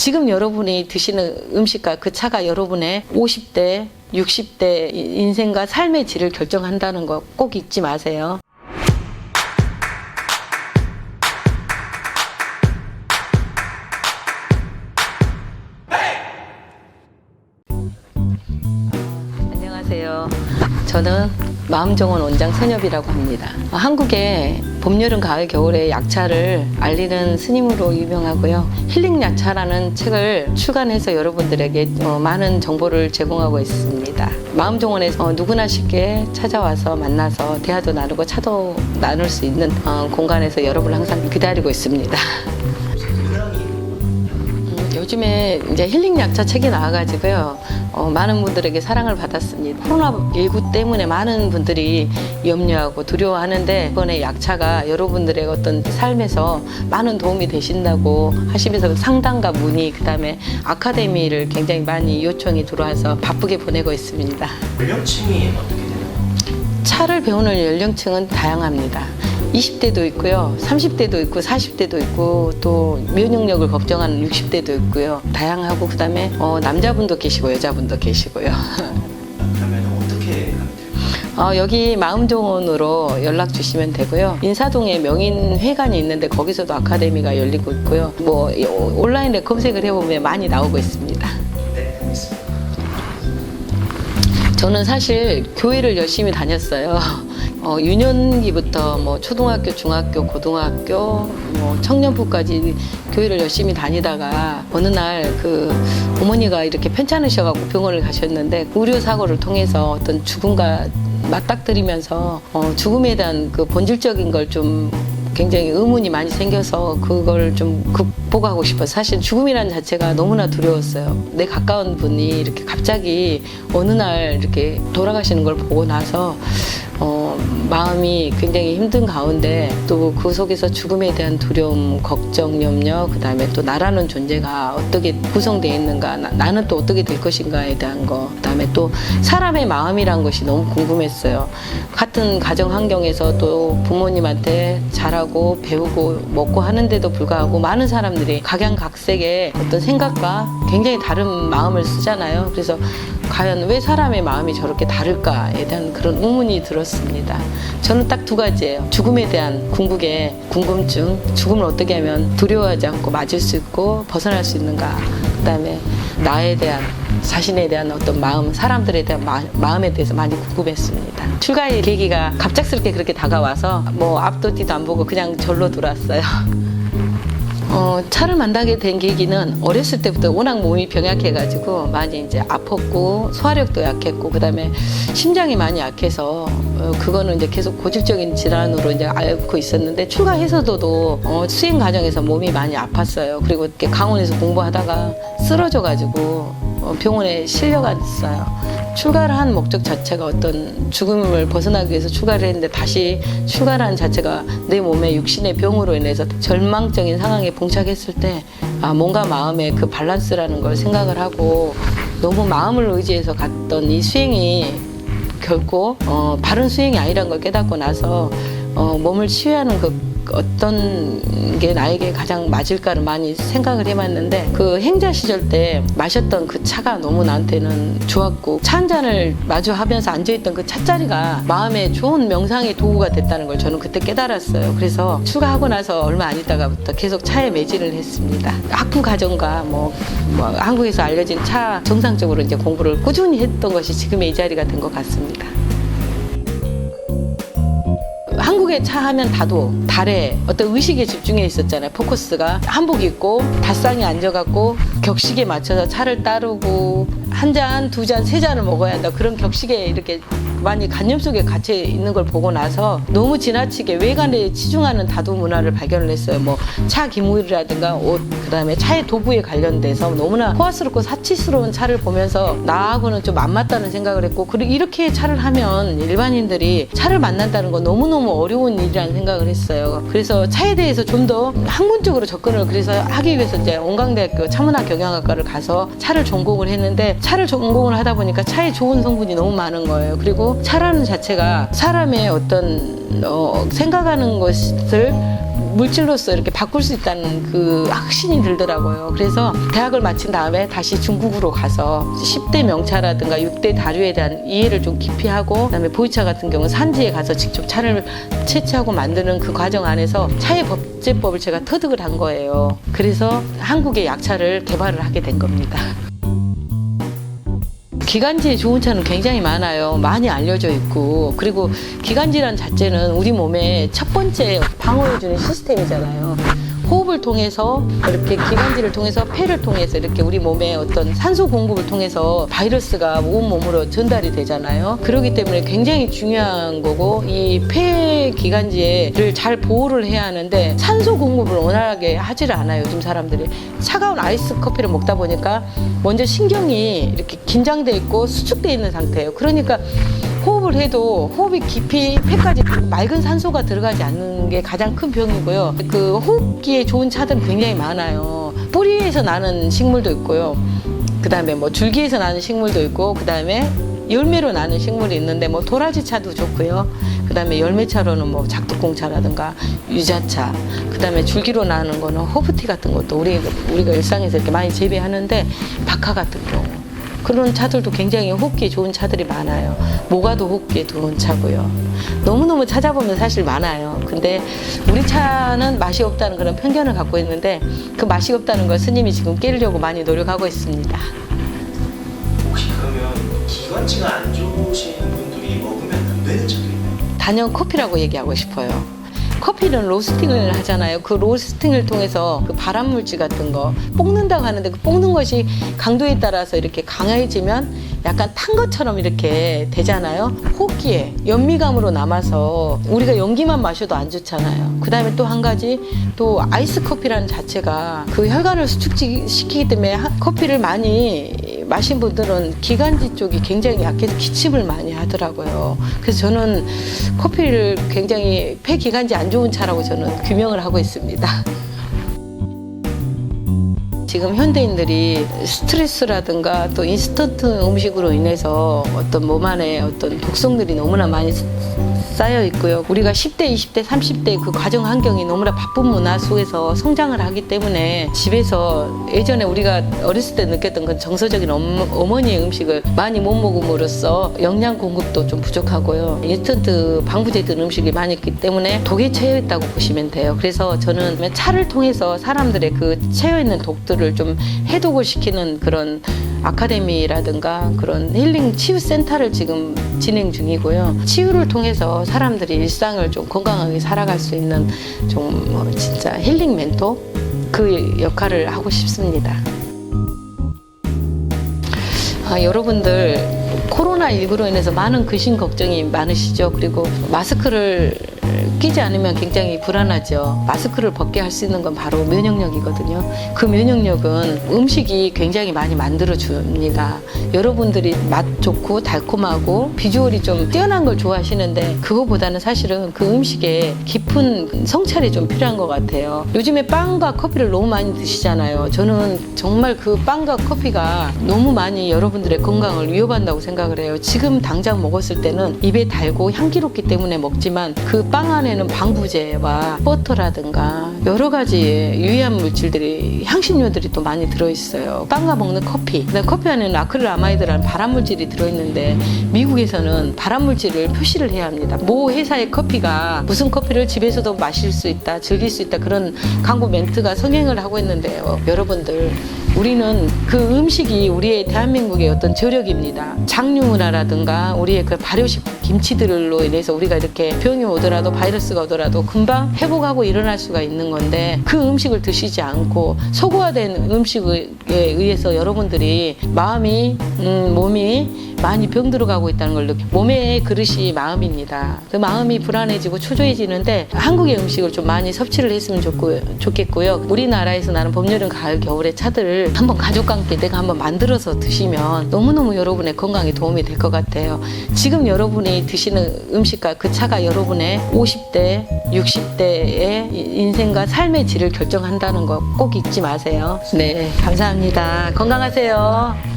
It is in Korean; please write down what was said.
지금 여러분이 드시는 음식과 그 차가 여러분의 50대, 60대 인생과 삶의 질을 결정한다는 거 꼭 잊지 마세요. 안녕하세요. 저는 마음정원 원장 선엽이라고 합니다. 한국에 봄, 여름, 가을, 겨울에 약차를 알리는 스님으로 유명하고요. 힐링 약차라는 책을 출간해서 여러분들에게 많은 정보를 제공하고 있습니다. 마음정원에서 누구나 쉽게 찾아와서 만나서 대화도 나누고 차도 나눌 수 있는 공간에서 여러분을 항상 기다리고 있습니다. 요즘에 이제 힐링 약차 책이 나와가지고요. 많은 분들에게 사랑을 받았습니다. 코로나19 때문에 많은 분들이 염려하고 두려워하는데 이번에 약차가 여러분들의 어떤 삶에서 많은 도움이 되신다고 하시면서 상담과 문의, 그다음에 아카데미를 굉장히 많이 요청이 들어와서 바쁘게 보내고 있습니다. 연령층이 어떻게 되나요? 차를 배우는 연령층은 다양합니다. 20대도 있고요, 30대도 있고, 40대도 있고, 또 면역력을 걱정하는 60대도 있고요. 다양하고, 그 다음에 남자분도 계시고 여자분도 계시고요. 그러면 어떻게 하면 될까요? 여기 마음정원으로 연락 주시면 되고요. 인사동에 명인회관이 있는데 거기서도 아카데미가 열리고 있고요. 뭐 온라인에 검색을 해보면 많이 나오고 있습니다. 네, 알겠습니다. 저는 사실 교회를 열심히 다녔어요. 유년기부터 뭐 초등학교, 중학교, 고등학교, 뭐 청년부까지 교회를 열심히 다니다가 어느 날 그 어머니가 이렇게 편찮으셔가지고 병원을 가셨는데 의료 사고를 통해서 어떤 죽음과 맞닥뜨리면서 죽음에 대한 그 본질적인 걸 좀 굉장히 의문이 많이 생겨서 그걸 좀 극복하고 싶어서 사실 죽음이라는 자체가 너무나 두려웠어요. 내 가까운 분이 이렇게 갑자기 어느 날 이렇게 돌아가시는 걸 보고 나서 마음이 굉장히 힘든 가운데 또 그 속에서 죽음에 대한 두려움, 걱정, 염려, 그 다음에 또 나라는 존재가 어떻게 구성되어 있는가, 나는 또 어떻게 될 것인가에 대한 거, 그 다음에 또 사람의 마음이란 것이 너무 궁금했어요. 같은 가정 환경에서 또 부모님한테 자라고 배우고 먹고 하는데도 불구하고 많은 사람들이 각양각색의 어떤 생각과 굉장히 다른 마음을 쓰잖아요. 그래서 과연 왜 사람의 마음이 저렇게 다를까에 대한 그런 의문이 들었습니다. 저는 딱 두 가지예요. 죽음에 대한 궁극의 궁금증, 죽음을 어떻게 하면 두려워하지 않고 맞을 수 있고 벗어날 수 있는가. 그다음에 나에 대한, 자신에 대한 어떤 마음, 사람들에 대한 마음에 대해서 많이 궁금했습니다. 출가의 계기가 갑작스럽게 그렇게 다가와서 뭐 앞도 뒤도 안 보고 그냥 절로 들어왔어요. 차를 만나게 된 계기는 어렸을 때부터 워낙 몸이 병약해가지고 많이 이제 아팠고 소화력도 약했고 그다음에 심장이 많이 약해서 그거는 이제 계속 고질적인 질환으로 이제 앓고 있었는데 출가해서도 수행 과정에서 몸이 많이 아팠어요. 그리고 이렇게 강원에서 공부하다가 쓰러져가지고 병원에 실려갔어요. 출가를 한 목적 자체가 어떤 죽음을 벗어나기 위해서 출가를 했는데 다시 출가라는 자체가 내 몸의 육신의 병으로 인해서 절망적인 상황에 봉착했을 때 뭔가 마음의 그 밸런스라는 걸 생각을 하고 너무 마음을 의지해서 갔던 이 수행이 결코 바른 수행이 아니라는 걸 깨닫고 나서 몸을 치유하는 그 어떤 게 나에게 가장 맞을까를 많이 생각을 해봤는데 그 행자 시절 때 마셨던 그 차가 너무 나한테는 좋았고 차 한 잔을 마주하면서 앉아있던 그 찻자리가 마음에 좋은 명상의 도구가 됐다는 걸 저는 그때 깨달았어요. 그래서 출가하고 나서 얼마 안 있다가부터 계속 차에 매진을 했습니다. 학부 과정과 뭐 한국에서 알려진 차 정상적으로 이제 공부를 꾸준히 했던 것이 지금의 이 자리가 된 것 같습니다. 한국에 차 하면 다도 달에 어떤 의식에 집중해 있었잖아요. 포커스가 한복 입고 닷상에 앉아갖고 격식에 맞춰서 차를 따르고 한 잔, 두 잔, 세 잔을 먹어야 한다. 그런 격식에 이렇게 많이 관념 속에 갇혀 있는 걸 보고 나서 너무 지나치게 외관에 치중하는 다도 문화를 발견을 했어요. 뭐 차 기물이라든가 옷, 그다음에 차의 도구에 관련돼서 너무나 호화스럽고 사치스러운 차를 보면서 나하고는 좀 안 맞다는 생각을 했고 그리고 이렇게 차를 하면 일반인들이 차를 만난다는 건 너무너무 어려운 일이라는 생각을 했어요. 그래서 차에 대해서 좀 더 학문적으로 접근을 그래서 하기 위해서 이제 온강대학교 차문화 경영학과를 가서 차를 전공을 했는데 차를 전공을 하다 보니까 차에 좋은 성분이 너무 많은 거예요. 그리고 차라는 자체가 사람의 어떤 생각하는 것을 물질로서 이렇게 바꿀 수 있다는 그 확신이 들더라고요. 그래서 대학을 마친 다음에 다시 중국으로 가서 10대 명차라든가 6대 다류에 대한 이해를 좀 깊이 하고, 그다음에 보이차 같은 경우는 산지에 가서 직접 차를 채취하고 만드는 그 과정 안에서 차의 법제법을 제가 터득을 한 거예요. 그래서 한국의 약차를 개발을 하게 된 겁니다. 기관지에 좋은 차는 굉장히 많아요. 많이 알려져 있고, 그리고 기관지란 자체는 우리 몸의 첫 번째 방어해주는 시스템이잖아요. 호흡을 통해서 이렇게 기관지를 통해서 폐를 통해서 이렇게 우리 몸에 어떤 산소 공급을 통해서 바이러스가 온 몸으로 전달이 되잖아요. 그렇기 때문에 굉장히 중요한 거고, 이 폐 기관지를 잘 보호를 해야 하는데 산소 공급을 원활하게 하지를 않아요. 요즘 사람들이 차가운 아이스 커피를 먹다 보니까 먼저 신경이 이렇게 긴장돼 있고 수축돼 있는 상태예요. 그러니까 호흡을 해도 호흡이 깊이 폐까지 맑은 산소가 들어가지 않는 게 가장 큰 병이고요. 그 호흡기에 좋은 차들은 굉장히 많아요. 뿌리에서 나는 식물도 있고요. 그 다음에 뭐 줄기에서 나는 식물도 있고, 그 다음에 열매로 나는 식물이 있는데 뭐 도라지 차도 좋고요. 그 다음에 열매차로는 뭐 작두콩차라든가 유자차, 그 다음에 줄기로 나는 거는 허브티 같은 것도 우리가 일상에서 이렇게 많이 재배하는데 박하 같은 경우, 그런 차들도 굉장히 호흡기에 좋은 차들이 많아요. 모가도 호흡기에 좋은 차고요. 너무너무 찾아보면 사실 많아요. 근데 우리 차는 맛이 없다는 그런 편견을 갖고 있는데, 그 맛이 없다는 걸 스님이 지금 깨려고 많이 노력하고 있습니다. 혹시 그러면 기관지가 안 좋으신 분들이 먹으면 안 되는 차도 있나요? 단연 커피라고 얘기하고 싶어요. 커피는 로스팅을 하잖아요. 그 로스팅을 통해서 그 발암물질 같은 거 볶는다고 하는데, 그 볶는 것이 강도에 따라서 이렇게 강해지면 약간 탄 것처럼 이렇게 되잖아요. 호흡기에 연미감으로 남아서 우리가 연기만 마셔도 안 좋잖아요. 그 다음에 또 한 가지, 또 아이스 커피라는 자체가 그 혈관을 수축시키기 때문에 커피를 많이 마신 분들은 기관지 쪽이 굉장히 약해서 기침을 많이 하더라고요. 그래서 저는 커피를 굉장히 폐기관지 안 좋은 차라고 저는 규명을 하고 있습니다. 지금 현대인들이 스트레스라든가 또 인스턴트 음식으로 인해서 어떤 몸 안에 어떤 독성들이 너무나 많이 쌓여 있고요. 우리가 10대, 20대, 30대 그 가정 환경이 너무나 바쁜 문화 속에서 성장을 하기 때문에 집에서 예전에 우리가 어렸을 때 느꼈던 그 정서적인 어머니의 음식을 많이 못 먹음으로써 영양 공급도 좀 부족하고요. 인스턴트 방부제 든 음식이 많이 있기 때문에 독에 채여 있다고 보시면 돼요. 그래서 저는 차를 통해서 사람들의 그 채여 있는 독들을 좀 해독을 시키는 그런 아카데미라든가 그런 힐링 치유 센터를 지금 진행 중이고요. 치유를 통해서 사람들이 일상을 좀 건강하게 살아갈 수 있는 좀 진짜 힐링 멘토, 그 역할을 하고 싶습니다. 여러분들 코로나19로 인해서 많은 근심 걱정이 많으시죠. 그리고 마스크를 끼지 않으면 굉장히 불안하죠. 마스크를 벗게 할 수 있는 건 바로 면역력이거든요. 그 면역력은 음식이 굉장히 많이 만들어줍니다. 여러분들이 맛 좋고 달콤하고 비주얼이 좀 뛰어난 걸 좋아하시는데, 그거보다는 사실은 그 음식에 깊은 성찰이 좀 필요한 것 같아요. 요즘에 빵과 커피를 너무 많이 드시잖아요. 저는 정말 그 빵과 커피가 너무 많이 여러분들의 건강을 위협한다고 생각을 해요. 지금 당장 먹었을 때는 입에 달고 향기롭기 때문에 먹지만, 그 빵 안에는 방부제와 버터라든가 여러 가지 유해한 물질들이, 향신료들이 또 많이 들어있어요. 빵과 먹는 커피, 커피 안에는 아크릴아마이드라는 발암물질이 들어있는데, 미국에서는 발암물질을 표시를 해야 합니다. 모 회사의 커피가 무슨 커피를 집에서도 마실 수 있다, 즐길 수 있다, 그런 광고 멘트가 성행을 하고 있는데요. 여러분들, 우리는 그 음식이 우리의 대한민국의 어떤 저력입니다. 장류문화라든가 우리의 그 발효식 김치들로 인해서 우리가 이렇게 병이 오더라도 바이러스가 오더라도 금방 회복하고 일어날 수가 있는 건데, 그 음식을 드시지 않고 소고화된 음식에 의해서 여러분들이 마음이 몸이 많이 병들어가고 있다는 걸 느껴요. 몸의 그릇이 마음입니다. 그 마음이 불안해지고 초조해지는데 한국의 음식을 좀 많이 섭취를 했으면 좋겠고요. 우리나라에서 나는 봄, 여름, 가을, 겨울의 차들을 한번 가족과 함께 내가 한번 만들어서 드시면 너무너무 여러분의 건강에 도움이 될 것 같아요. 지금 여러분이 드시는 음식과 그 차가 여러분의 50대, 60대의 인생과 삶의 질을 결정한다는 거 꼭 잊지 마세요. 네, 감사합니다. 건강하세요.